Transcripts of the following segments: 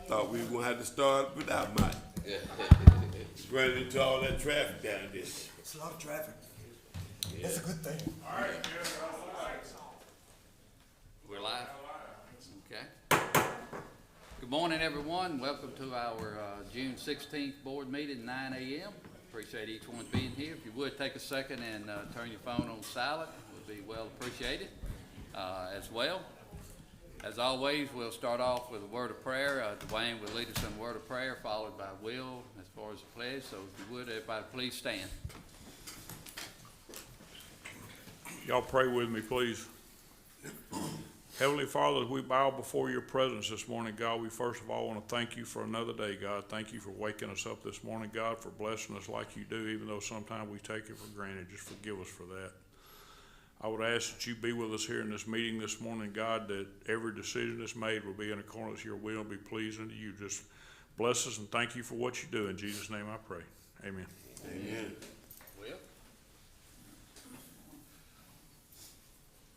Thought we were gonna have to start without Mike. Running into all that traffic down there. It's a lot of traffic. That's a good thing. We're live? Okay. Good morning, everyone. Welcome to our June 16th board meeting, 9 a.m. Appreciate each one being here. If you would, take a second and turn your phone on silent. It would be well appreciated as well. As always, we'll start off with a word of prayer. Dwayne will lead us in a word of prayer, followed by Will as far as the pledge. So if you would, everybody please stand. Y'all pray with me, please. Heavenly Father, as we bow before your presence this morning, God, we first of all want to thank you for another day, God. Thank you for waking us up this morning, God, for blessing us like you do, even though sometimes we take it for granted. Just forgive us for that. I would ask that you be with us here in this meeting this morning, God, that every decision that's made will be in accordance with your will and be pleasing to you. Just bless us and thank you for what you do. In Jesus' name I pray. Amen. Amen. Will?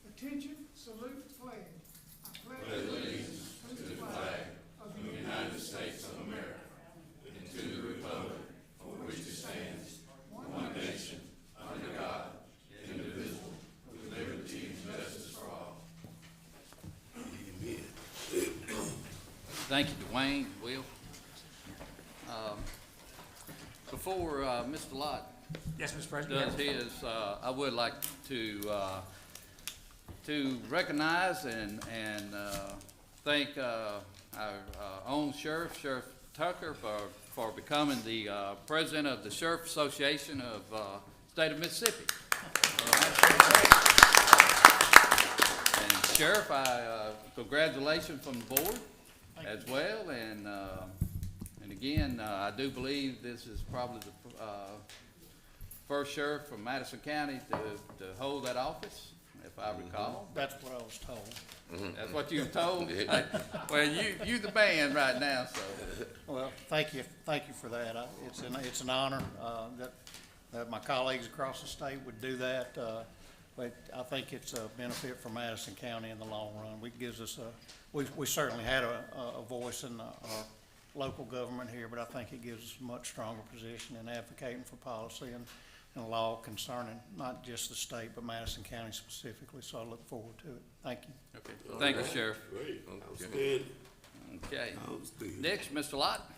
Attention, salute, flag. I pledge allegiance to the flag of the United States of America and to the republic for which it stands, one nation, under God, indivisible, with liberty and justice for all. Thank you, Dwayne, Will. Before Mr. Lott Yes, Mr. President. does his, I would like to recognize and thank our own Sheriff Tucker, for becoming the president of the Sheriff Association of State of Mississippi. And Sheriff, congratulations from the board as well, and again, I do believe this is probably the first sheriff from Madison County to hold that office, if I recall. That's what I was told. That's what you were told? Well, you the man right now, so. Well, thank you for that. It's an honor that my colleagues across the state would do that. But I think it's a benefit for Madison County in the long run. It gives us we certainly had a voice in our local government here, but I think it gives us a much stronger position in advocating for policy and law concerning not just the state, but Madison County specifically. So I look forward to it. Thank you. Okay. Thank you, Sheriff. Great. Outstanding. Okay. Outstanding. Next, Mr. Lott.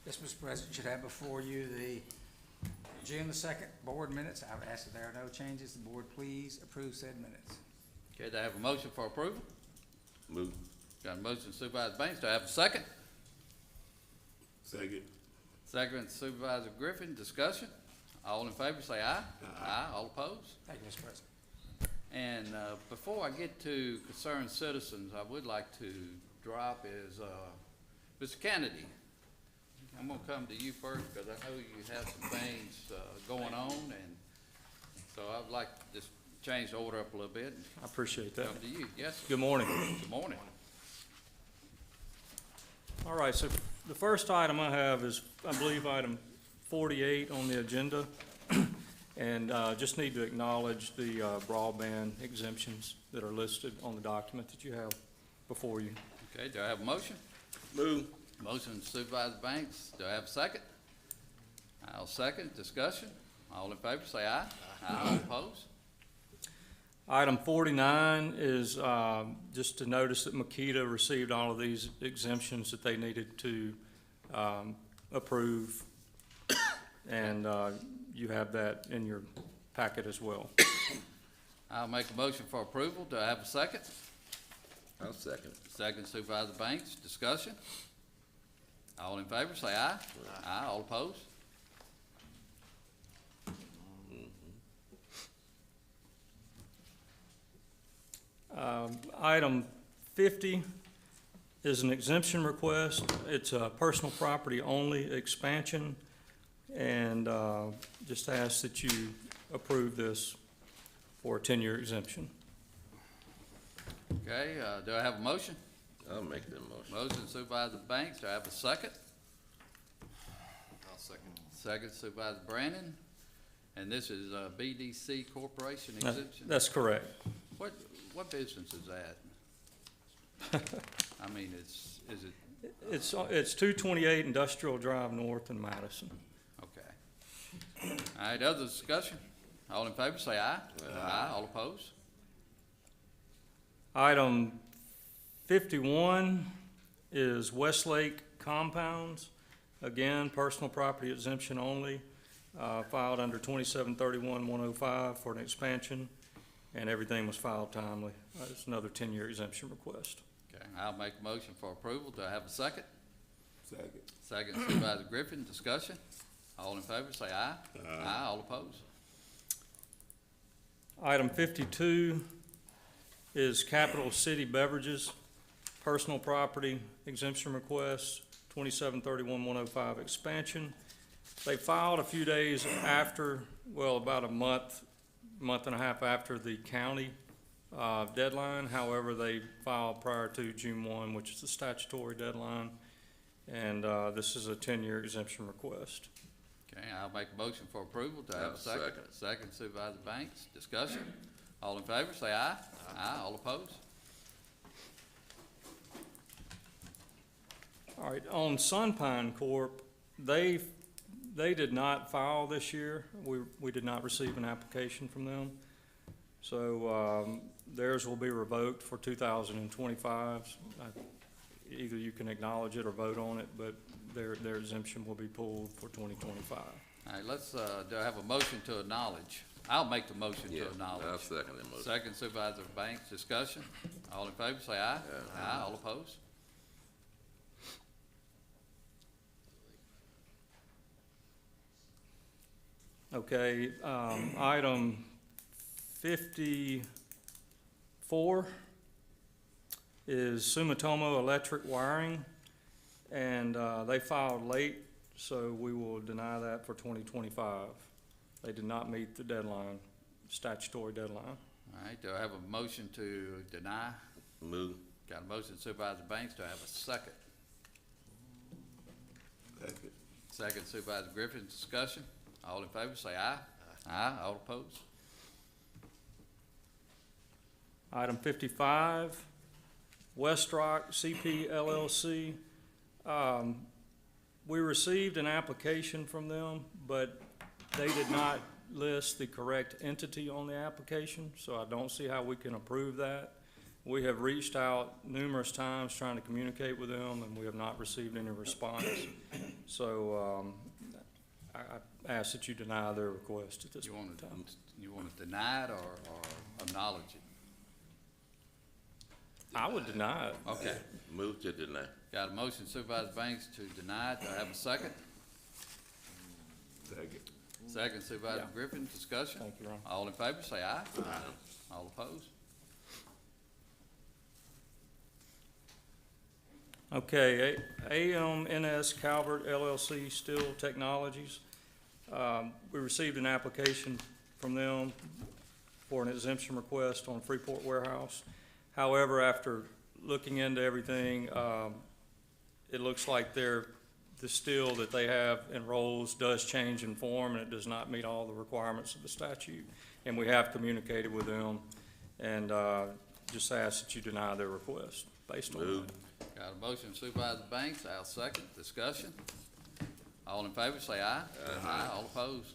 Yes, Mr. President, you should have before you the June the 2nd board minutes. I would ask if there are no changes, the board please approve said minutes. Okay, do I have a motion for approval? Move. Got a motion Supervisor Banks. Do I have a second? Second. Second Supervisor Griffin. Discussion. All in favor say aye. Aye. All opposed? Thank you, Mr. President. And before I get to concerned citizens, I would like to drop is Mr. Kennedy. I'm going to come to you first because I know you have some things going on, and so I'd like to just change the order up a little bit. I appreciate that. Come to you. Yes, sir. Good morning. Good morning. All right, so the first item I have is, I believe, item 48 on the agenda. And just need to acknowledge the broadband exemptions that are listed on the document that you have before you. Okay, do I have a motion? Move. Motion Supervisor Banks. Do I have a second? I'll second. Discussion. All in favor say aye. Aye. All opposed? Item 49 is just to notice that Makita received all of these exemptions that they needed to approve. And you have that in your packet as well. I'll make a motion for approval. Do I have a second? I'll second. Second Supervisor Banks. Discussion. All in favor say aye. Aye. All opposed? Item 50 is an exemption request. It's a personal property only expansion, and just ask that you approve this for a 10-year exemption. Okay, do I have a motion? I'll make that motion. Motion Supervisor Banks. Do I have a second? I'll second. Second Supervisor Brandon. And this is BDC Corporation exemption? That's correct. What business is that? I I mean, is it, It's 228 Industrial Drive North in Madison. okay. All right, other discussion? All in favor, say aye. Aye. All opposed? Item 51 is Westlake Compounds. Again, personal property exemption only, filed under 2731-105 for an expansion, and everything was filed timely. It's another 10-year exemption request. Okay, I'll make a motion for approval. Do I have a second? Second. Second Supervisor Griffin, discussion. All in favor, say aye. Aye. All opposed? Item 52 is Capital City Beverages, personal property exemption request, 2731-105 expansion. They filed a few days after, well, about a month and a half after the county deadline. However, they filed prior to June 1, which is the statutory deadline. And this is a 10-year exemption request. Okay, I'll make a motion for approval. Do I have a second? Second Supervisor Banks, discussion. All in favor, say aye. Aye. All opposed? All right, on Sunpine Corp., they did not file this year. We did not receive an application from them. So, theirs will be revoked for 2025. Either you can acknowledge it or vote on it, but their exemption will be pulled for 2025. All right, let's, do I have a motion to acknowledge? I'll make the motion to acknowledge. I'll second that motion. Second Supervisor Banks, discussion. All in favor, say aye. Aye. All opposed? Okay, item 54 is Sumitomo Electric Wiring, and they filed late, so we will deny that for 2025. They did not meet the deadline, statutory deadline. All right, do I have a motion to deny? Move. Got a motion Supervisor Banks. Do I have a second? Second. Second Supervisor Griffin, discussion. All in favor, say aye. Aye. All opposed? Item 55, West Rock CP LLC. We received an application from them, but they did not list the correct entity on the application, so I don't see how we can approve that. We have reached out numerous times trying to communicate with them, and we have not received any response. So, I ask that you deny their request at this You point want in time. you want to deny it or acknowledge it? I would deny it. Okay. Move to deny. Got a motion Supervisor Banks to deny it. Do I have a second? Second. Second Supervisor Yeah. Griffin, discussion. Thank you, Ron. All in favor, say aye. Aye. All opposed? Okay, AMNS Calvert LLC Steel Technologies. We received an application from them for an exemption request on Freeport Warehouse. However, after looking into everything, it looks like the steel that they have in rolls does change in form, and it does not meet all the requirements of the statute. And we have communicated with them, and just ask that you deny their request based on Move. that. Got a motion Supervisor Banks, I'll second, discussion. All in favor, say aye. Aye. All opposed?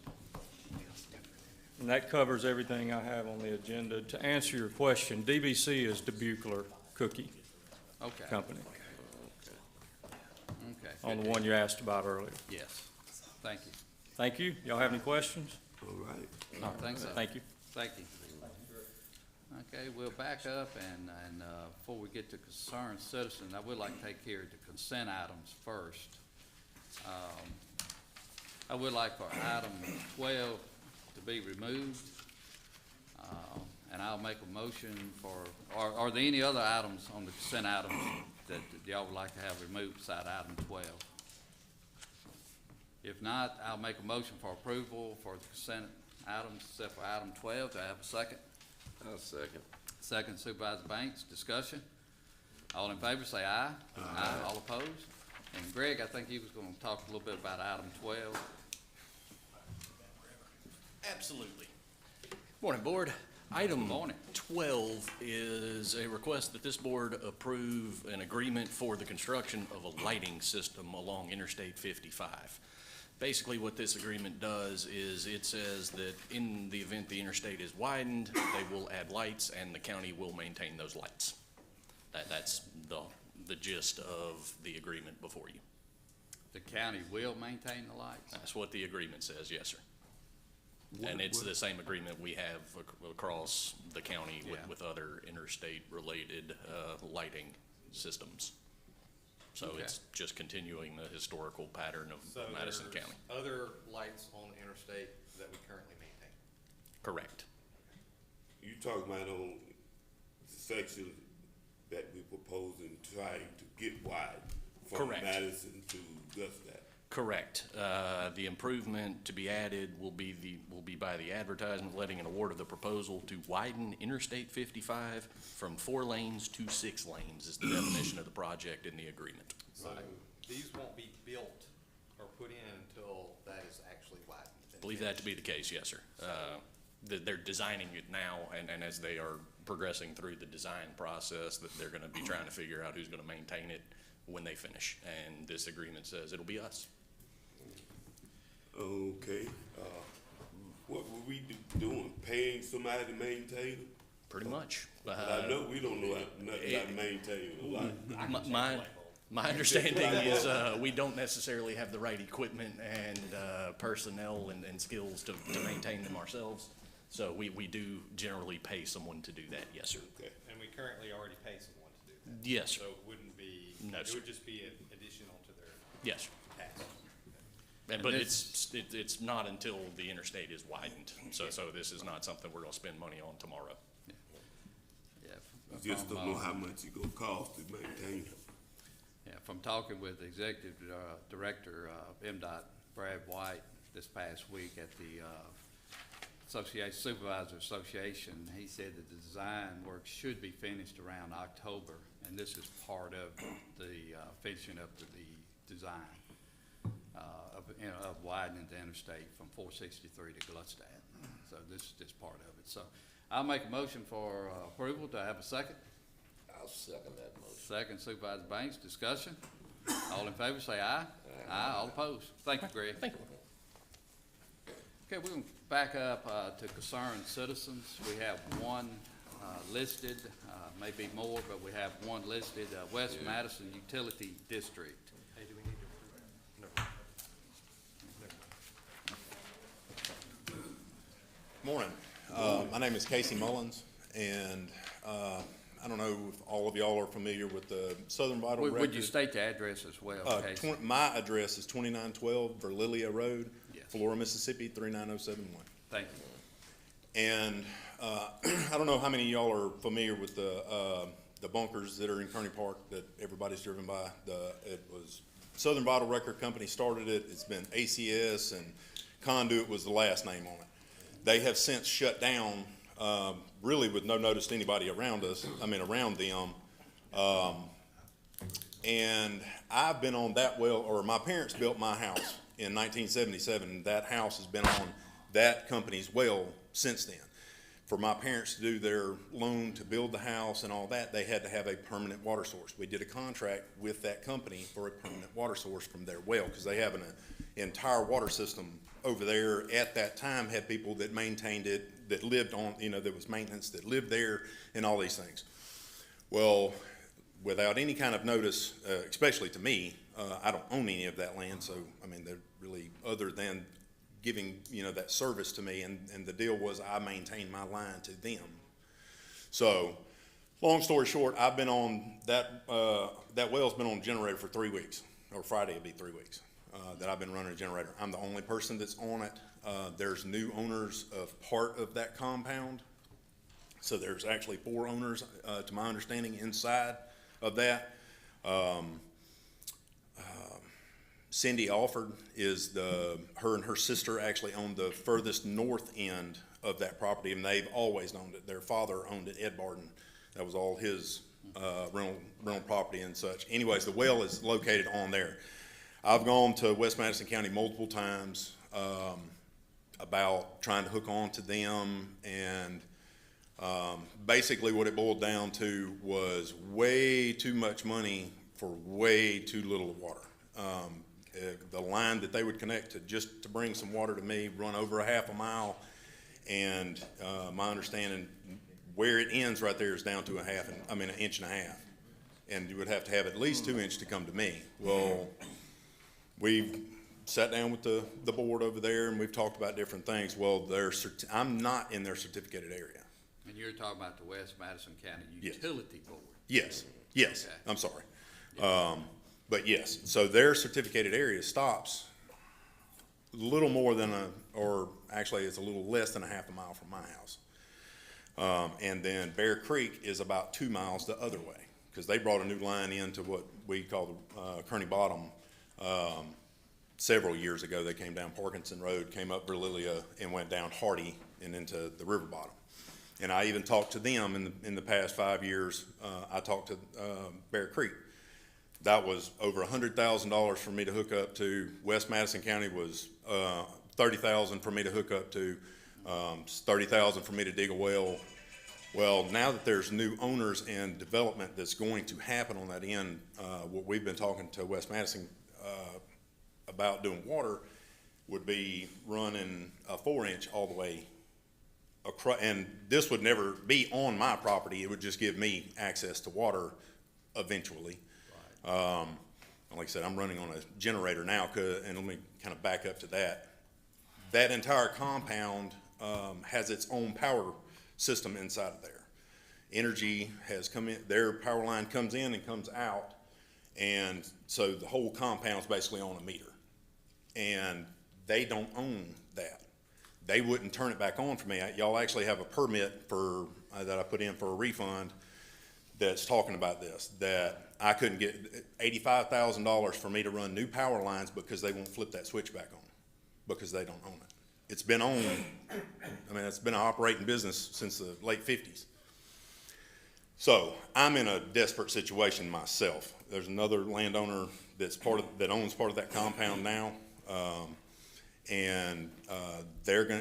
And that covers everything I have on the agenda. To answer your question, DBC is DeBuchler Cookie Okay. Company, Okay. on the one you asked about earlier. Yes. Thank you. Thank you. Y'all have any questions? All right. I think so. Thank you. Thank you. Okay, we'll back up and before we get to concerned citizens, I would like to take care of the consent items first. I would like for item 12 to be removed. And I'll make a motion for, are there any other items on the consent items that y'all would like to have removed beside item 12? If not, I'll make a motion for approval for the consent items except for item 12. Do I have a second? I'll second. Second Supervisor Banks, discussion. All in favor, say aye. Aye. All opposed? And Greg, I think he was gonna talk a little bit about item 12. Absolutely. Morning, Board. Item Morning. 12 is a request that this board approve an agreement for the construction of a lighting system along Interstate 55. Basically, what this agreement does is it says that in the event the interstate is widened, they will add lights and the county will maintain those lights. That's the gist of the agreement before you. The county will maintain the lights? That's what the agreement says, yes, sir. And it's the same agreement we have across the county Yeah. with other interstate-related lighting systems. So Okay. it's just continuing the historical pattern of So Madison there's County. other lights on the interstate that we currently maintain. Correct. You talking about on the section that we proposing trying to get wide from Correct. Madison to Gustaf? Correct. The improvement to be added will be by the advertisement letting an award of the proposal to widen Interstate 55 from 4 lanes to 6 lanes is the definition of the project in the agreement. So these won't be built or put in until that is actually widened. I believe that to be the case, yes, sir. They're designing it now, and as they are progressing through the design process, that they're gonna be trying to figure out who's gonna maintain it when they finish. And this agreement says it'll be us. Okay, what were we doing, paying somebody to maintain it? Pretty much. But I know we don't know nothing about maintaining a lot. My understanding is, we don't necessarily have the right equipment and, personnel and skills to maintain them ourselves. So we do generally pay someone to do that, yes, sir. Okay. And we currently already pay someone to do that. Yes, sir. So it wouldn't be, No, it sir. would just be additional to their Yes, sir. tax. But And it's not until the interstate is widened. So this is not something we're gonna spend money on tomorrow. Yeah. We just don't know how much it gonna cost to maintain it. Yeah, from talking with the Executive Director of MDOT, Brad White, this past week at the Supervisors Association, he said that the design work should be finished around October, and this is part of the finishing up to the design of widening the interstate from 463 to Gluckstadt. So this is just part of it. So I'll make a motion for approval. Do I have a second? I'll second that motion. Second, Supervisor Banks, discussion. All in favor, say aye. Aye, all opposed. Thank you, Greg. Thank you. Okay, we're gonna back up to concerned citizens. We have one listed, maybe more, but we have one listed, West Madison Utility District. Hey, do we need to approve that? Morning. My name is Casey Mullins, and I don't know if all of y'all are familiar with the Southern Vital Record. Would you state the address as well, Casey? My address is 2912 Verlilia Road, Yes. Flora, Mississippi, 39071. Thank you. And I don't know how many of y'all are familiar with the bunkers that are in Kearney Park that everybody's driven by. It was Southern Vital Record Company started it. It's been ACS, and Conduit was the last name on it. They have since shut down, really with no notice to anybody around them. And I've been on that well, or my parents built my house in 1977. That house has been on that company's well since then. For my parents to do their loan to build the house and all that, they had to have a permanent water source. We did a contract with that company for a permanent water source from their well, because they have an entire water system over there. At that time, had people that maintained it, that lived on, there was maintenance that lived there and all these things. Well, without any kind of notice, especially to me, I don't own any of that land, so, they're really, other than giving, that service to me, and the deal was I maintained my line to them. So, long story short, I've been on that well's been on a generator for 3 weeks, or Friday it'll be 3 weeks, that I've been running a generator. I'm the only person that's on it. There's new owners of part of that compound. So there's actually 4 owners, to my understanding, inside of that. Cindy Alford is her and her sister actually own the furthest north end of that property, and they've always owned it. Their father owned it, Ed Barton. That was all his rental property and such. Anyways, the well is located on there. I've gone to West Madison County multiple times about trying to hook on to them, and Basically what it boiled down to was way too much money for way too little water. The line that they would connect to just to bring some water to me run over a half a mile, and my understanding where it ends right there is down to an inch and a half, and you would have to have at least 2 inches to come to me. Well, we've sat down with the board over there and we've talked about different things. Well, I'm not in their certificated area. And you're talking about the West Madison County Yes. Utility Board? Yes, Okay. I'm sorry. But yes, so their certificated area stops a little more than or actually it's a little less than a half a mile from my house. And then Bear Creek is about 2 miles the other way, because they brought a new line into what we call the Kearney Bottom. Several years ago, they came down Parkinson Road, came up Verlilia, and went down Hardy and into the river bottom. And I even talked to them in the past 5 years. I talked to Bear Creek. That was over $100,000 for me to hook up to. West Madison County was $30,000 for me to hook up to. $30,000 for me to dig a well. Well, now that there's new owners and development that's going to happen on that end, what we've been talking to West Madison about doing water would be running a 4-inch all the way across, and this would never be on my property. It would just give me access to water eventually. Right. Like I said, I'm running on a generator now, and let me kind of back up to that. That entire compound has its own power system inside of there. Energy has come in, their power line comes in and comes out, and so the whole compound's basically on a meter. And they don't own that. They wouldn't turn it back on for me. Y'all actually have a permit for that I put in for a refund that's talking about this, that I couldn't get $85,000 for me to run new power lines because they won't flip that switch back on, because they don't own it. It's been on, it's been an operating business since the late 50s. So I'm in a desperate situation myself. There's another landowner that owns part of that compound now.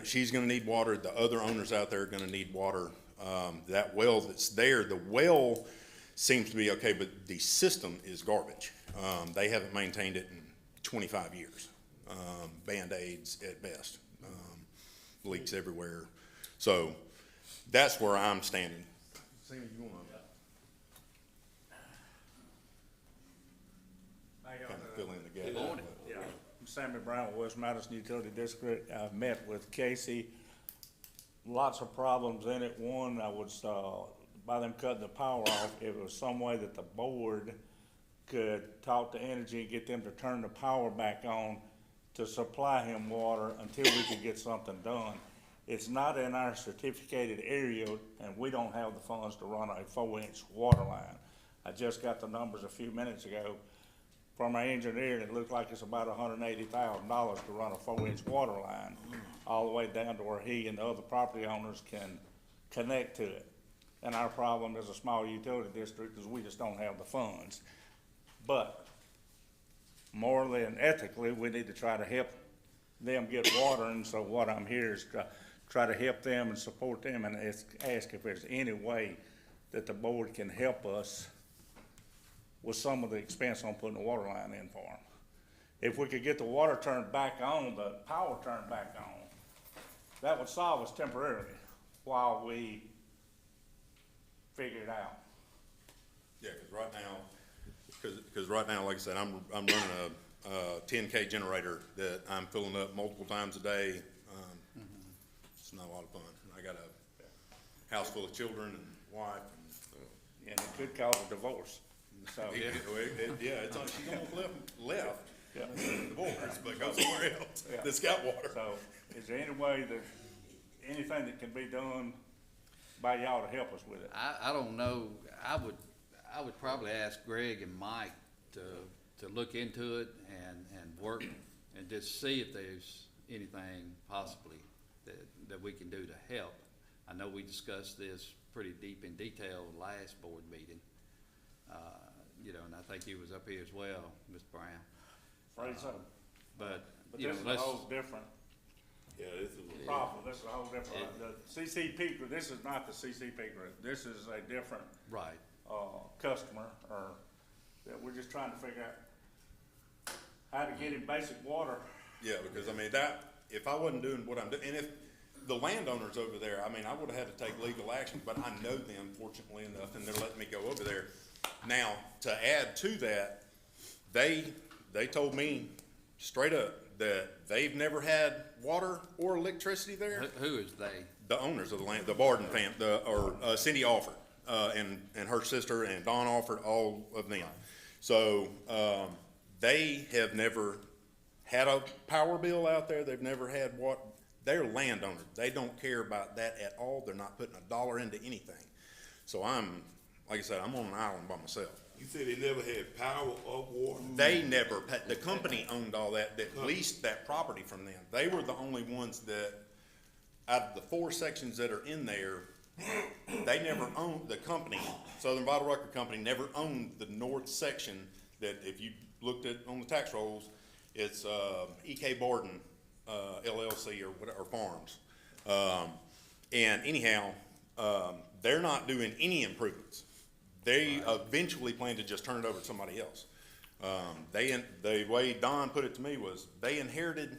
She's gonna need water. The other owners out there are gonna need water. That well that's there, the well seems to be okay, but the system is garbage. They haven't maintained it in 25 years. Band-aids at best. Leaks everywhere. So that's where I'm standing. Sammy, you wanna kind of fill in the gap? Good morning. Yeah, I'm Sammy Brown with West Madison Utility District. I've met with Casey. Lots of problems in it. One, by them cutting the power off, if it was some way that the board could talk to Energy and get them to turn the power back on to supply him water until we could get something done. It's not in our certificated area, and we don't have the funds to run a 4-inch water line. I just got the numbers a few minutes ago from our engineer, and it looked like it's about $180,000 to run a 4-inch water line all the way down to where he and the other property owners can connect to it. And our problem as a small utility district is we just don't have the funds. But morally and ethically, we need to try to help them get water, and so what I'm here is to try to help them and support them, and ask if there's any way that the board can help us with some of the expense on putting the water line in for them. If we could get the water turned back on, the power turned back on, that would solve us temporarily while we figure it out. Yeah, because right now, like I said, I'm running a 10K generator that I'm filling up multiple times a day. It's not a lot of fun. I got a house full of children and wife. And it could cause a divorce, so. It's on, she's almost left. Yeah. Divorce, but go somewhere else. Yeah. That's got water. So, is there any way that, anything that can be done by y'all to help us with it? I don't know. I would probably ask Greg and Mike to look into it and work and just see if there's anything possibly that we can do to help. I know we discussed this pretty deep in detail last board meeting. And I think he was up here as well, Mr. Brown. Afraid so. But But you know, this is a let's, whole different Yeah, this is. problem, this is a whole different, the CCP, group, this is not the CCP group, this is a different, Right. customer, or, that we're just trying to figure out how to get him basic water. Yeah, because I mean, if I wasn't doing what I'm doing, and if the landowners over there, I mean, I would've had to take legal action, but I know them fortunately enough, and they're letting me go over there. Now, to add to that, they told me straight up that they've never had water or electricity there. Who is they? The owners of the land, the Barden family, Cindy Alford, and her sister, and Don Alford, all of them. So, they have never had a power bill out there, they've never had what, they're landowners, they don't care about that at all, they're not putting a dollar into anything. So like I said, I'm on an island by myself. You said they never had power or water? They never, the company owned all that leased that property from them. They were the only ones that, out of the 4 sections that are in there, they never owned, the company, Southern Bottle Rocker Company, never owned the north section that, if you looked at on the tax rolls, it's, E.K. Barden, LLC or whatever, or Farms. And anyhow, they're not doing any improvements. They eventually plan to just turn it over to somebody else. The way Don put it to me was, they inherited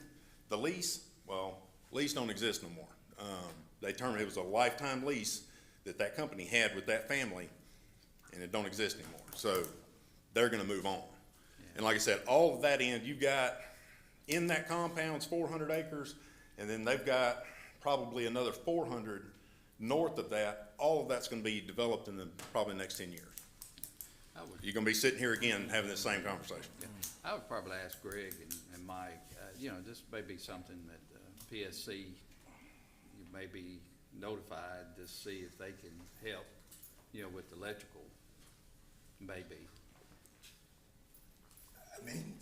the lease. Well, lease don't exist no more. They termed it was a lifetime lease that company had with that family, and it don't exist anymore. So they're gonna move on. And like I said, all of that end, you got, in that compound's 400 acres, and then they've got probably another 400 north of that. All of that's gonna be developed in the probably next 10 years. You're gonna be sitting here again having this same conversation. I would probably ask Greg and Mike, this may be something that PSC, you may be notified to see if they can help, with electrical, maybe. I mean,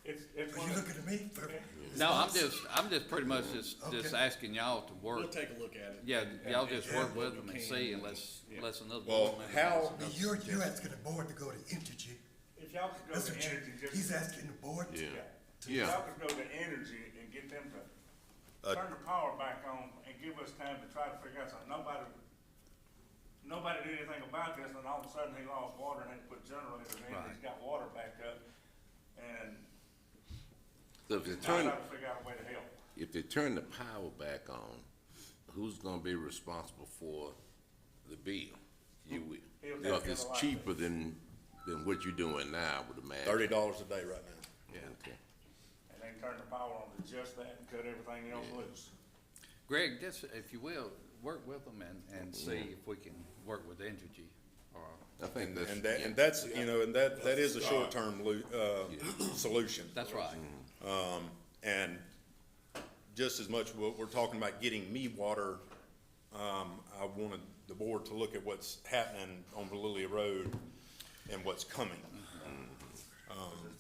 It's are one you of, looking at me? for No, I'm response? just pretty much just Okay. asking y'all to work. We'll take a look at it. Yeah, y'all just work with them we and can. see, unless another. Well, board member how- has I mean, you're asking the board to go to Entergy. if y'all could go That's to what energy, he's just, asking the board to. if y'all could go to energy and get them to turn the power back on and give us time to try to figure out something. Nobody did anything about this, and all of a sudden he lost water and had to put generators in, Right. he's got water back up, and So if they now turn, try to figure out a way to help. if they turn the power back on, who's gonna be responsible for the bill? You will. He'll You know, if take it's care of the cheaper than what you're doing now, I would imagine. $30 a day right now. Yeah. Okay. And then turn the power on to just that and cut everything else loose. Greg, just, if you will, work with them and see if we can work with Entergy, or, I think that's. And that's, and that is a short-term, solution. that's right. And just as much what we're talking about getting me water, I wanted the board to look at what's happening on Valilia Road and what's coming.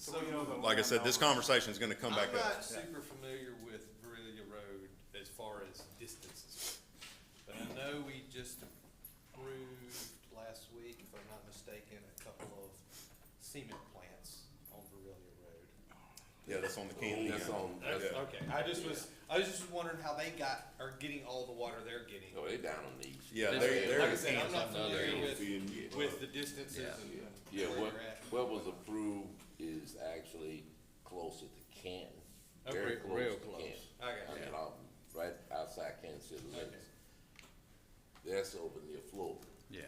So we know the Like I said, this landowner- conversation is gonna come back I'm up. not super familiar with Verilia Road as far as distances, but I know we just approved last week, if I'm not mistaken, a couple of cement plants on Verilia Road. Yeah, that's on the Canyon. That's on, That's, Yeah. okay, I was just wondering how they are getting all the water they're getting. oh, they down on these. Yeah, This- they're, Like I said, I'm not Another familiar with the distances Yeah. and Yeah, where what, they're at. what was approved is actually closer to Canton, Okay, very close real to close. Canton. I got I you. mean, right outside Kansas City limits. That's over near Florida. Yeah,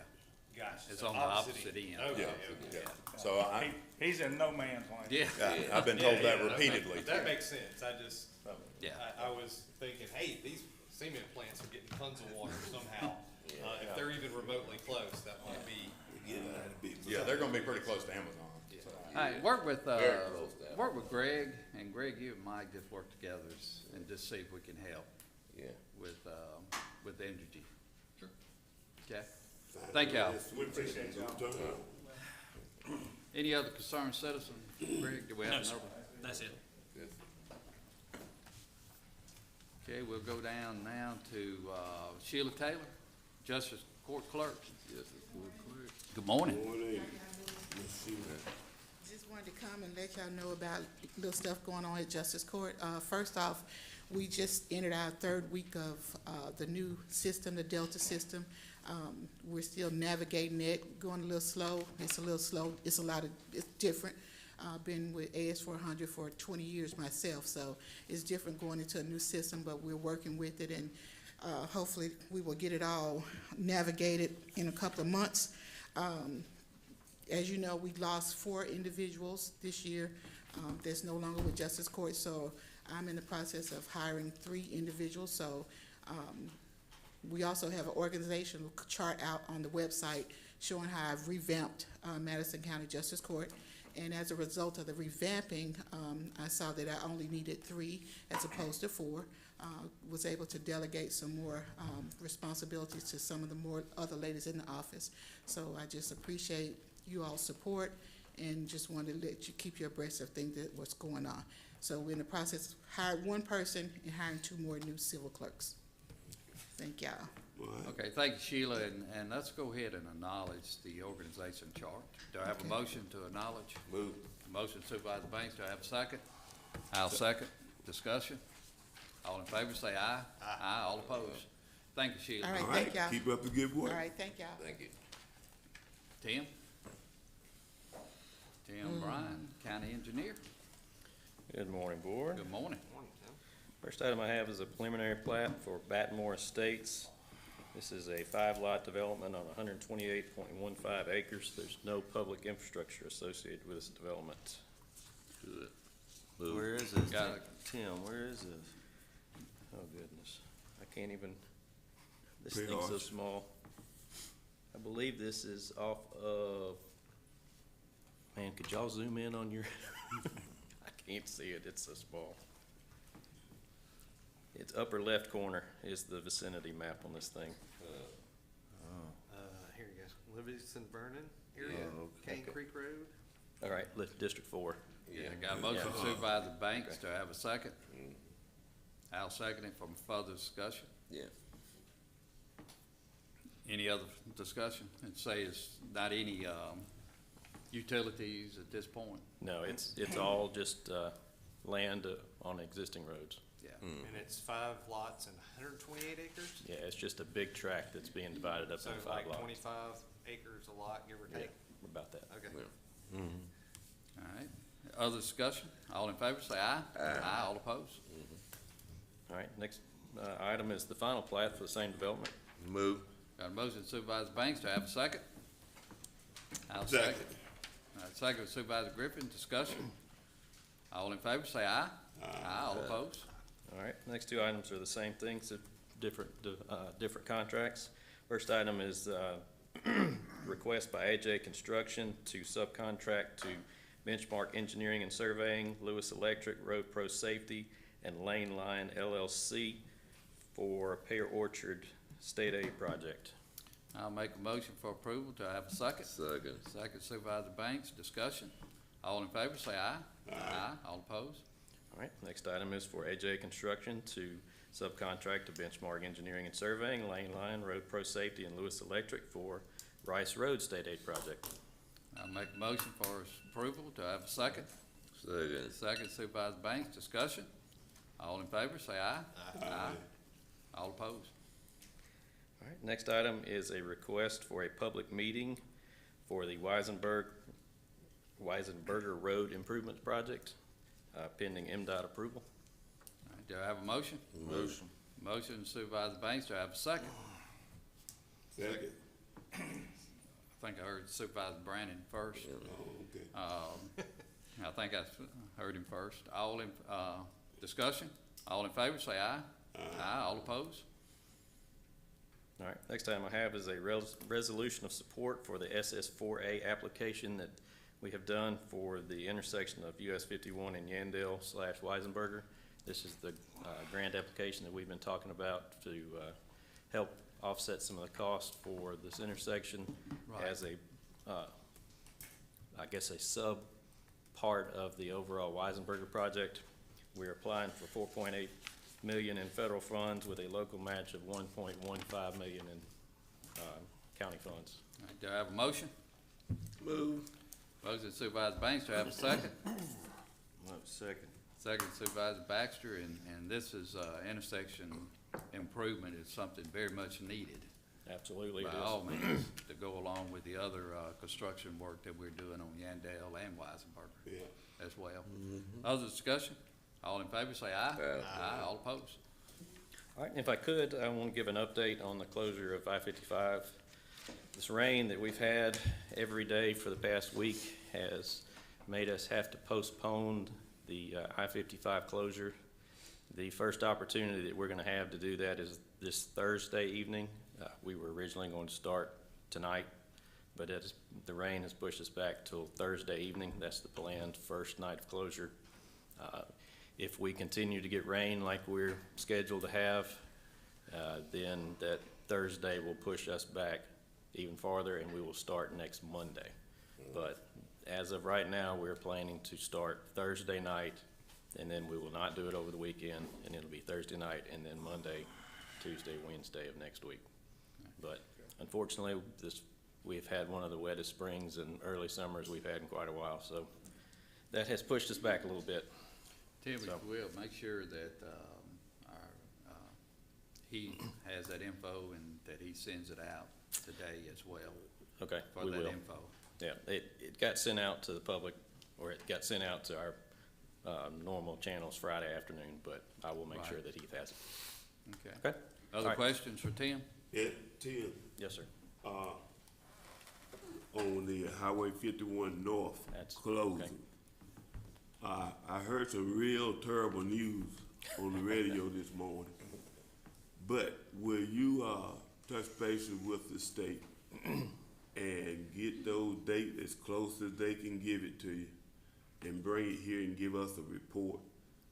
Gosh. it's so on the opposite end. Okay, Yeah, okay. yeah. So He's in no man's land. Yeah, I've been told that Yeah, yeah, repeatedly. That makes sense, I just, yeah. I was thinking, hey, these cement plants are getting tons of water somehow. If they're even remotely close, that might be. Yeah, they're gonna be pretty close to Amazon. So. All right, work with, Very close to that. work with Greg, and Greg, you and Mike just work together and just see if we can help Yeah. with Entergy. Sure. Okay, thank y'all. We appreciate y'all. Any other concerned citizen? Greg, do we have another? That's it. Okay, we'll go down now to Sheila Taylor, Justice Court Clerk. Yes, it's good, clear. Good morning. Morning, Ms. Sheila. Just want wanted to come and let y'all know about little stuff going on at Justice Court. First off, we just entered our third week of the new system, the Delta system. We're still navigating it, going a little slow. It's a little slow. It's different. Been with AS400 for 20 years myself, so it's different going into a new system, but we're working with it, and hopefully we will get it all navigated in a couple of months. As you know, we lost 4 individuals this year. That's no longer with Justice Court, so I'm in the process of hiring 3 individuals. So we also have an organizational chart out on the website showing how I've revamped Madison County Justice Court. And as a result of the revamping, I saw that I only needed 3 as opposed to 4. Was able to delegate some more responsibilities to some of the more other ladies in the office. So I just appreciate you all's support and just wanted to let you keep you abreast of things that what's going on. So we're in the process, hired 1 person and hiring 2 more new civil clerks. Thank y'all. Okay, thank you, Sheila, and let's go ahead and acknowledge the organization chart. Do I have a motion to acknowledge? Move. Motion Supervisor Banks, do I have a second? I'll second. Discussion? All in favor, say aye. Aye. All opposed? Thank you, Sheila. All right, All thank right, y'all. keep up the good work. All right, thank y'all. Thank you. Tim? Tim Bryan, County Engineer. Good morning, Board. Good morning. First item I have is a preliminary plat for Batmore Estates. This is a 5-lot development on 128.15 acres. There's no public infrastructure associated with this development. Good. Where is this? Got it. Tim, where is this? Oh, goodness. I can't even, this Pretty thing's so large. small. I believe this is off of, man, could y'all zoom in on your, I can't see it, it's so small. It's upper left corner is the vicinity map on this thing. Here you go. Livingston Vernon area, Cane Creek Road. All right, District 4. Yeah, got a motion Supervisor Banks, do I have a second? I'll second it for further discussion. Yeah. Any other discussion? And say it's not any, utilities at this point? No, it's all just land on existing roads. Yeah. And it's 5 lots and 128 acres? Yeah, it's just a big tract that's being divided up So into 5 like lots. 25 acres a lot, give or Yeah, take? about that. Okay. All right. Other discussion? All in favor, say aye. Aye. All opposed? All right, next item is the final plat for the same development. Move. Got a motion Supervisor Banks, do I have a second? I'll Second. All right, second Supervisor Griffin, discussion. All in favor, say aye. Aye. All opposed? All right, next 2 items are the same thing, so different contracts. First item is request by AJ Construction to subcontract to Benchmark Engineering and Surveying, Lewis Electric, Road Pro Safety, and Lane Line LLC for Pear Orchard State Aid Project. I'll make a motion for approval. Do I have a second? Second. Second Supervisor Banks, discussion. All in favor, say aye. Aye. All opposed? All right, next item is for AJ Construction to subcontract to Benchmark Engineering and Surveying, Lane Line, Road Pro Safety, and Lewis Electric for Rice Road State Aid Project. I'll make a motion for approval. Do I have a second? Second. Second Supervisor Banks, discussion. All in favor, say aye. Aye. All opposed? All right, next item is a request for a public meeting for the Weisenberger Road Improvements Project, pending MDOT approval. All right, do I have a motion? Motion. Motion Supervisor Banks. Do I have a second? Second. I think I heard Supervisor Brandon first. Oh, okay. I think I heard him first. All in, discussion? All in favor, say aye. Aye. All opposed? All right, next item I have is a resolution of support for the SS4A application that we have done for the intersection of US 51 and Yandell/Weisenberger. This is the grant application that we've been talking about to help offset some of the costs for this intersection as a, I guess, a sub part of the overall Weisenberger project. We're applying for $4.8 million in federal funds with a local match of $1.15 million in county funds. All right, do I have a motion? Move. Motion Supervisor Banks, do I have a second? Second. Second Supervisor Baxter, and this is, intersection improvement is something very much needed. Absolutely it By is. all means, to go along with the other, construction work that we're doing on Yandell and Weisenberger Yeah. as well. Other discussion? All in favor, say aye. Aye. All opposed? All right, if I could, I want to give an update on the closure of I-55. This rain that we've had every day for the past week has made us have to postpone the I-55 closure. The first opportunity that we're going to have to do that is this Thursday evening. We were originally going to start tonight, but the rain has pushed us back till Thursday evening. That's the planned first night of closure. If we continue to get rain like we're scheduled to have, then that Thursday will push us back even farther, and we will start next Monday. But as of right now, we're planning to start Thursday night, and then we will not do it over the weekend, and it'll be Thursday night, and then Monday, Tuesday, Wednesday of next week. But unfortunately, we've had one of the wettest springs and early summers we've had in quite a while, so that has pushed us back a little bit. Tim, if you will, make sure that, he has that info and that he sends it out today as well. Okay, For we that will. info. Yeah, it got sent out to the public, or it got sent out to our normal channels Friday afternoon, but I will make sure Right. that Heath has it. Okay. Okay? Other All right. questions for Tim? Yeah, Tim, Yes, sir. on the Highway 51 North That's- closing. I heard some real terrible news on the radio this morning. But will you, touch base with the state and get those dates as close as they can give it to you and bring it here and give us a report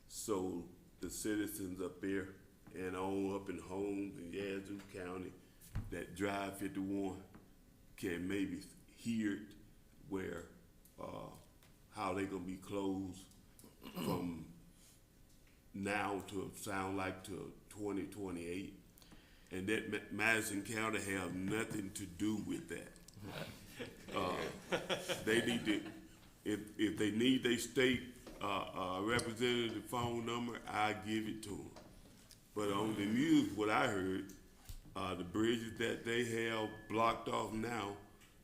so the citizens up there and on up in Holmes and Yazoo County that drive 51 can maybe hear it where, how they gonna be closed from now to sound like to 2028. And that Madison County have nothing to do with that. They need to, if they need their state, representative phone number, I give it to them. But on the news, what I heard, the bridges that they have blocked off now,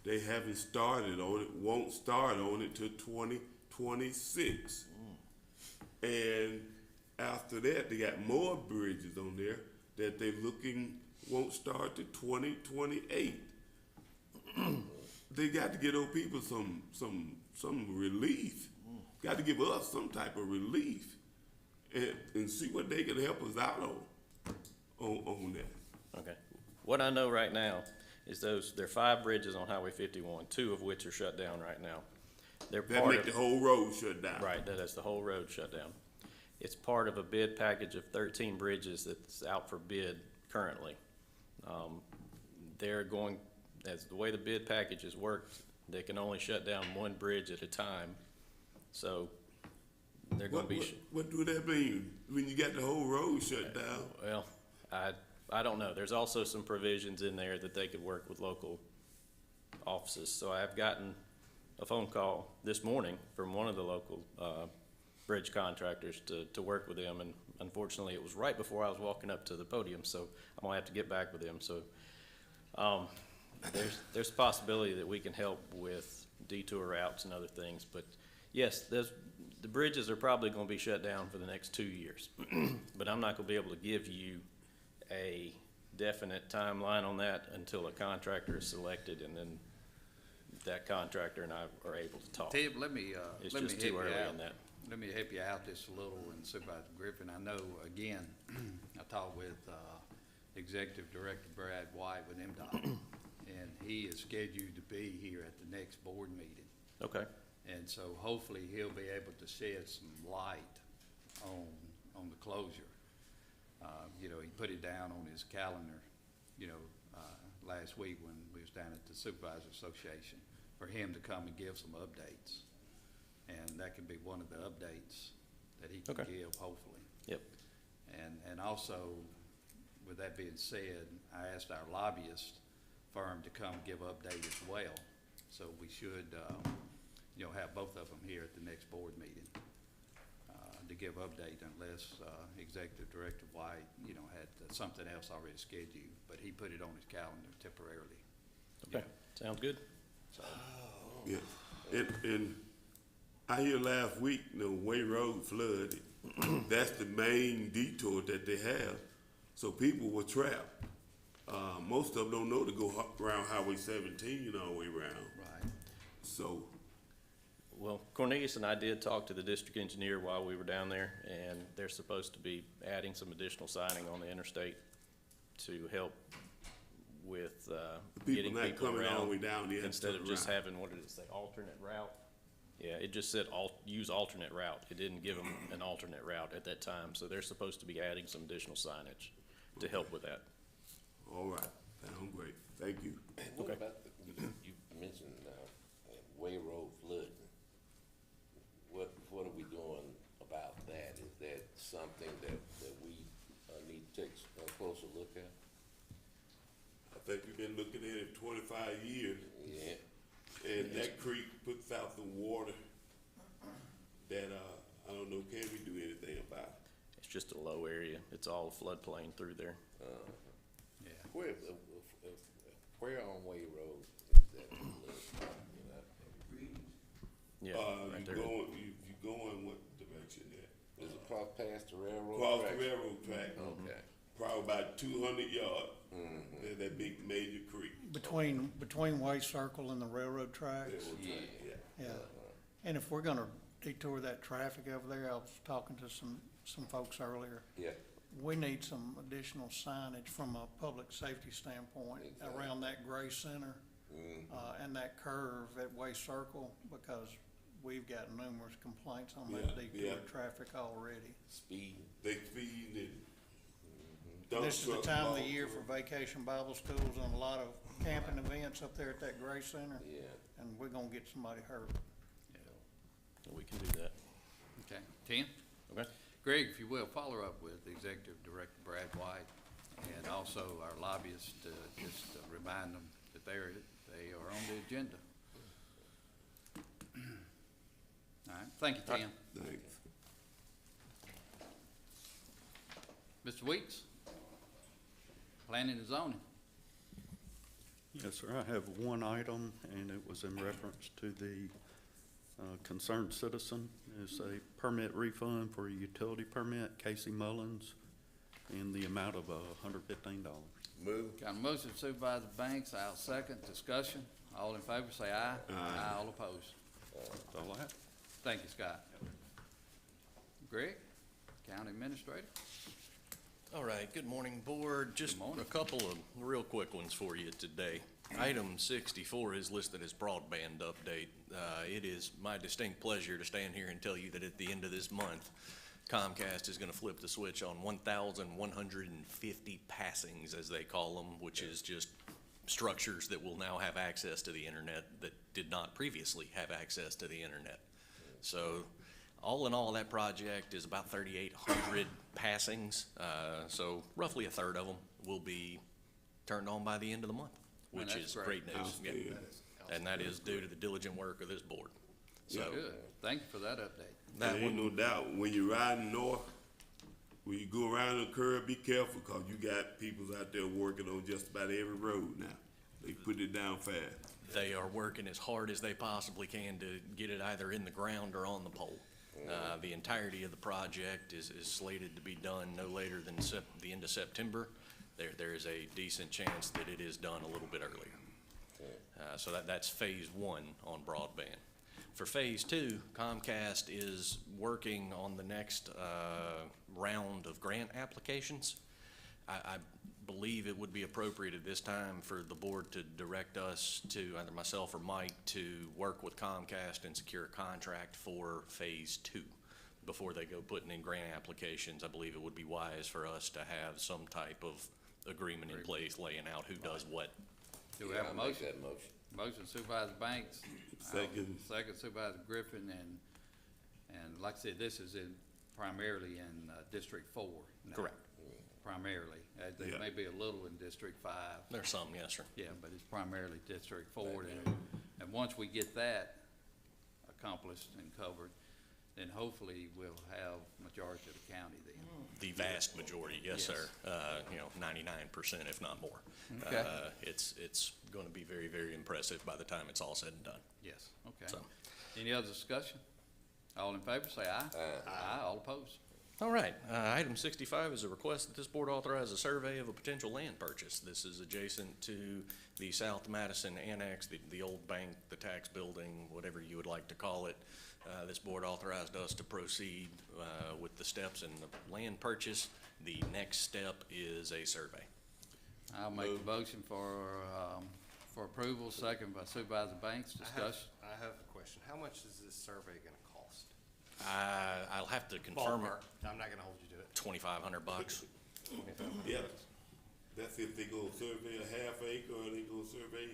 they haven't started on it, won't start on it till 2026. And after that, they got more bridges on there that they looking won't start to 2028. They got to get those people some relief. Got to give us some type of relief and see what they can help us out on that. Okay. What I know right now is there are 5 bridges on Highway 51, 2 of which are shut down right now. They're That part make of, the whole road shut down. right, that's the whole road shut down. It's part of a bid package of 13 bridges that's out for bid currently. They're going, as the way the bid packages work, they can only shut down 1 bridge at a time. So they're gonna be. What do that mean when you got the whole road shut down? Well, I don't know. There's also some provisions in there that they could work with local offices. So I've gotten a phone call this morning from one of the local, bridge contractors to work with them, and unfortunately it was right before I was walking up to the podium, so I'm gonna have to get back with them. So, there's a possibility that we can help with detour routes and other things, but yes, the bridges are probably gonna be shut down for the next 2 years. But I'm not gonna be able to give you a definite timeline on that until a contractor is selected, and then that contractor and I are able to talk. Tim, let me It's let me just help too you early out. in that. Let me help you out just a little, and Supervisor Griffin, I know, again, I talked with, Executive Director Brad White with MDOT, and he is scheduled to be here at the next board meeting. Okay. And so hopefully he'll be able to shed some light on the closure. You know, he put it down on his calendar, you know, last week when we was down at the Supervisors Association, for him to come and give some updates. And that could be one of the updates that he can Okay. give, hopefully. Yep. And also, with that being said, I asked our lobbyist firm to come give update as well. So we should, have both of them here at the next board meeting, to give update unless, Executive Director White, had something else already scheduled, but he put it on his calendar temporarily. Okay, sounds good. So, Yeah, and I hear last week, Way Road flooded. That's the main detour that they have, so people were trapped. Most of them don't know to go around Highway 17 all the way around. right. So, Well, Cornelius and I did talk to the district engineer while we were down there, and they're supposed to be adding some additional signing on the interstate to help with, getting not people coming all the around. way down, they have to Instead of turn just around. having, what did it say, alternate route? Yeah, it just said use alternate route. It didn't give them an alternate route at that time, so they're supposed to be adding some additional signage to help with that. all right, sound great, thank you. What about you mentioned, Way Road flooding? What are we doing about that? Is that something that we need to take a closer look at? I think we've been looking at it 25 years, Yeah. and that creek puts out the water that, I don't know, can we do anything about it? It's just a low area. It's all floodplain through there. Yeah. Where on Way Road is that? Yeah, right You there. going what direction there? Is it across past the railroad? Across the tracks? railroad track, Okay. probably about 200 yards, there's that big major creek. Between Way Circle and the railroad tracks. Railroad track, yeah. Yeah, and if we're gonna detour that traffic over there, I was talking to some folks earlier. Yeah. We need some additional signage from a public safety standpoint Exactly. around that gray center, and that curve at Way Circle, because we've got numerous complaints on that detour traffic already. Speed. They feed and dump This is the trucks time of the all year through. for vacation Bible schools and a lot of camping events up there at that gray center, Yeah. and we're gonna get somebody hurt. We can do that. Okay, Tim? Okay. Greg, if you will, follow up with Executive Director Brad White and also our lobbyists to just remind them that they are on the agenda. All right, thank you, Tim. Thanks. Mr. Weeks? Planning and zoning. Yes, sir. I have one item, and it was in reference to the concerned citizen. It's a permit refund for a utility permit, Casey Mullins, in the amount of $115. Move. Got a motion Supervisor Banks, I'll second. Discussion. All in favor, say aye. Aye. All opposed. That's all I have. Thank you, Scott. Greg, County Administrator. All right, good morning, Board. Just morning. a couple of real quick ones for you today. Item 64 is listed as broadband update. It is my distinct pleasure to stand here and tell you that at the end of this month, Comcast is going to flip the switch on 1,150 passings, as they call them, which is just structures that will now have access to the internet that did not previously have access to the internet. So all in all, that project is about 3,800 passings. So roughly a third of them will be turned on by the end of the month, Man, which that's is great. great news. Yeah. And that is due to the diligent work of this board. So Good. Thank you for that update. that There ain't one, no doubt, when you're riding north, when you go around the curve, be careful, cause you got people out there working on just about every road now. They put it down fast. they are working as hard as they possibly can to get it either in the ground or on the pole. The entirety of the project is slated to be done no later than the end of September. There is a decent chance that it is done a little bit earlier. So that's phase one on broadband. For phase two, Comcast is working on the next round of grant applications. I believe it would be appropriate at this time for the board to direct us to, either myself or Mike, to work with Comcast and secure a contract for phase two. Before they go putting in grant applications, I believe it would be wise for us to have some type of agreement in place laying out who does what. Do we have a I'll make motion? that motion. Motion Supervisor Banks. Second. Second Supervisor Griffin, and like I said, this is primarily in District 4 now. Correct. Primarily. There Yeah. may be a little in District 5. There's some, yes, sir. Yeah, but it's primarily District 4, and once we get that accomplished and covered, then hopefully we'll have majority of the county then. The vast majority, yes, Yes. sir. 99%, if not more. Okay. It's gonna be very, very impressive by the time it's all said and done. Yes, okay. So. Any other discussion? All in favor, say aye. Aye. All opposed? All right, item 65 is a request that this board authorize a survey of a potential land purchase. This is adjacent to the South Madison Annex, the old bank, the tax building, whatever you would like to call it. This board authorized us to proceed with the steps in the land purchase. The next step is a survey. I'll make the motion for approval, second by Supervisor Banks. Discussion? I have a question. How much is this survey gonna cost? I'll have to confirm it. Ballpark. I'm not gonna hold you to it. $2,500. Yeah, that's if they go survey a half acre or they go survey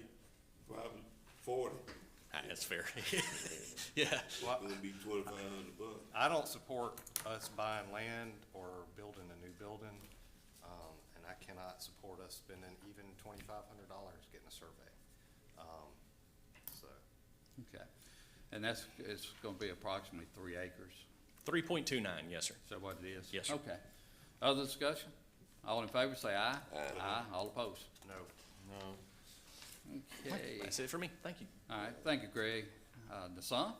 probably 40. That's fair. Yeah. Well, It'll be $2,500. I don't support us buying land or building a new building, and I cannot support us spending even $2,500 getting a survey. So, Okay. And it's gonna be approximately 3 acres. 3.29, yes, sir. Is that what it is? Yes, sir. Okay. Other discussion? All in favor, say aye. Aye. All opposed? no. Okay. That's it for me. Thank you. All right, thank you, Greg. Nassan?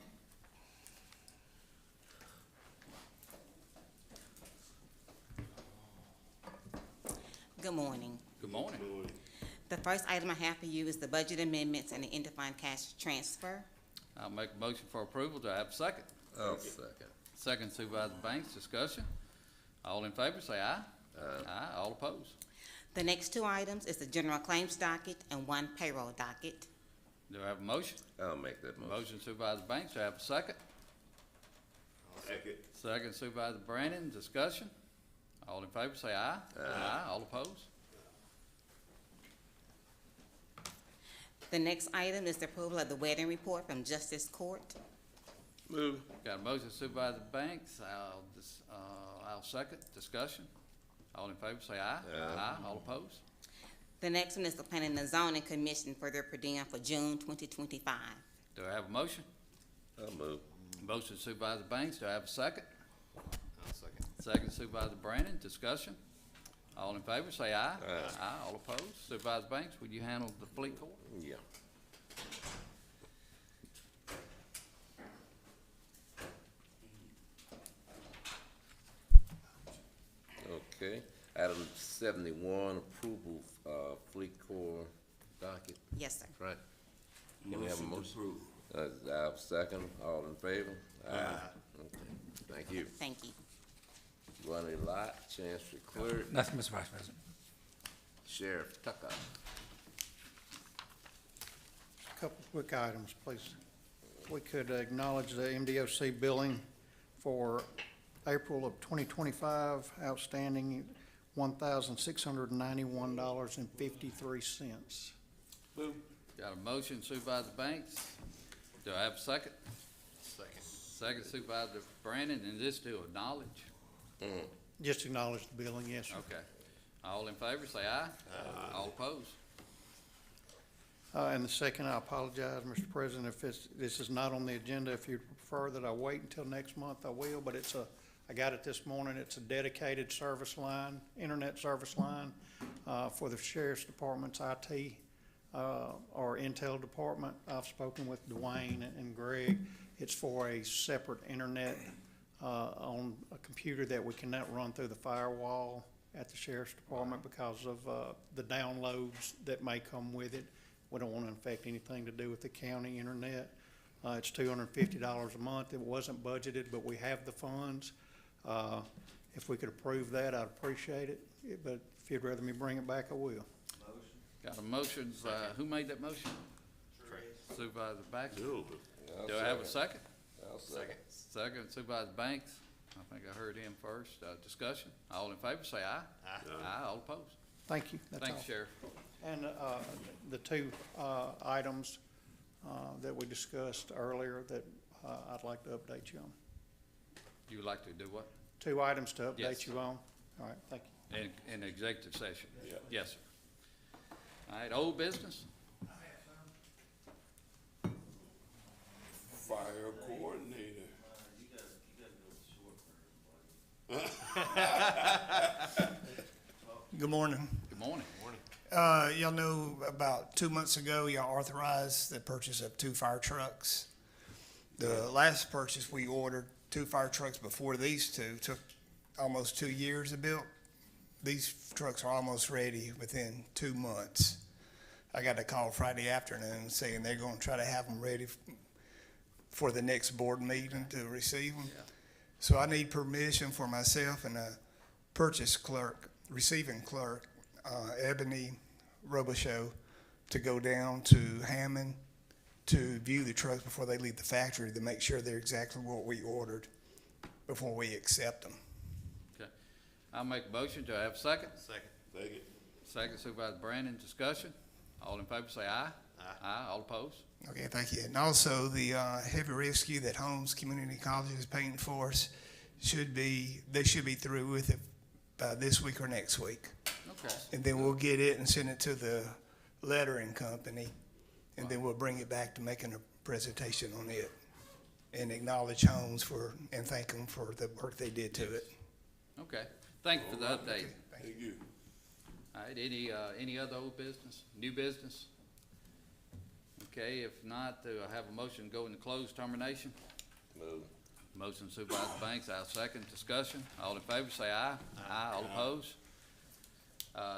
Good morning. Good morning. The first item I have for you is the budget amendments and the interfund cash transfer. I'll make a motion for approval. Do I have a second? I'll second. Second, Supervisor Banks. Discussion? All in favor, say aye. Aye. All opposed? The next two items is the general claims docket and one payroll docket. Do I have a motion? I'll make that motion. Motion Supervisor Banks. Do I have a second? Second. Second, Supervisor Brandon. Discussion? All in favor, say aye. Aye. All opposed? The next item is the approval of the wedding report from Justice Court. Move. Got a motion Supervisor Banks. I'll second. Discussion? All in favor, say aye. Aye. All opposed? The next one is the Planning and Zoning Commission for their per diem for June 2025. Do I have a motion? I'll move. Motion Supervisor Banks. Do I have a second? I'll second. Second, Supervisor Brandon. Discussion? All in favor, say aye. Aye. All opposed? Supervisor Banks, would you handle the fleet court? Yeah. Okay. Item 71, approval, fleet corps docket. Yes, sir. Right. Can we have a Motion to motion? approve. I'll second. All in favor? Aye. Okay. Thank you. Thank you. Ronnie Lott, Chancery Clerk, Nothing, Mr. Vice President. Sheriff Tucker. A couple quick items, please. We could acknowledge the MDOC billing for April of 2025, outstanding $1,691.53. Got a motion Supervisor Banks. Do I have a second? Second. Second, Supervisor Brandon, and this to acknowledge? Just acknowledge the billing, yes, sir. Okay. All in favor, say aye. All opposed? And the second, I apologize, Mr. President, if this is not on the agenda. If you'd prefer that I wait until next month, I will, but I got it this morning. It's a dedicated service line, internet service line, for the Sheriff's Department's IT, or Intel Department. I've spoken with Dwayne and Greg. It's for a separate internet, on a computer that we cannot run through the firewall at the Sheriff's Department because of, the downloads that may come with it. We don't want to affect anything to do with the county internet. It's $250 a month. It wasn't budgeted, but we have the funds. If we could approve that, I'd appreciate it, but if you'd rather me bring it back, I will. Got a motion, who made that motion? Supervisor Baxter. I'll Do I have a second? I'll second. Second, Supervisor Banks. I think I heard him first. Discussion? All in favor, say aye. Aye. All opposed? Thank you. That's all. Thanks, Sheriff. And the two items that we discussed earlier that I'd like to update you on. You would like to do what? Two items to Yes. update you on. All right, thank you. In executive session? Yes, sir. All right, old business? Fire court. Good morning. Good morning. Y'all know about 2 months ago, y'all authorized the purchase of 2 fire trucks. The last purchase we ordered, 2 fire trucks before these two, took almost 2 years to build. These trucks are almost ready within 2 months. I got a call Friday afternoon saying they're gonna try to have them ready for the next board meeting to receive them. So I need permission for myself and a purchase clerk, receiving clerk, Ebony Robichaux, to go down to Hammond to view the trucks before they leave the factory to make sure they're exactly what we ordered before we accept them. Okay. I'll make a motion. Do I have a second? Second. Second Supervisor Brandon, discussion. All in favor say aye. Aye. All opposed? Okay, thank you. And also, the heavy rescue that Holmes Community College is paying for us they should be through with it by this week or next week. Okay. And then we'll get it and send it to the lettering company, and then we'll bring it back to making a presentation on it and acknowledge Holmes and thank them for the work they did to it. Okay. Thank you for the update. Thank you. All right, any other old business, new business? Okay, if not, do I have a motion to go into closed termination? Move. Motion Supervisor Banks, I'll second. Discussion. All in favor say aye. Aye. All opposed?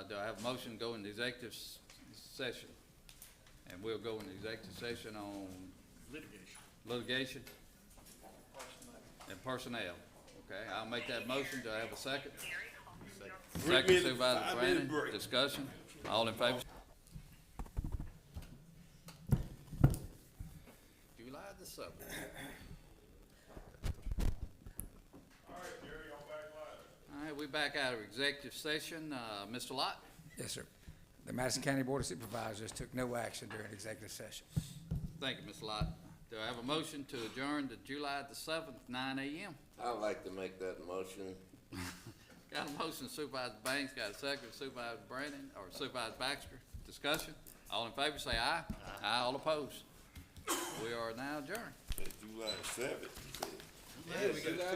Do I have a motion to go into executive session? And we'll go into executive session on litigation and personnel. Okay, I'll make that motion. Do I have a second? Second Supervisor 5-minute Brandon. break. Discussion. All in favor? July the 7th. All right, we're back out of executive session. Mr. Lott? Yes, sir. The Madison County Board of Supervisors took no action during executive session. Thank you, Mr. Lott. Do I have a motion to adjourn to July the 7th, 9 a.m.? I'd like to make that motion. Got a motion, Supervisor Banks, got a second, Supervisor Brandon, or Supervisor Baxter. Discussion? All in favor, say aye. Aye. All opposed? We are now adjourned. July 7th. Yeah, we got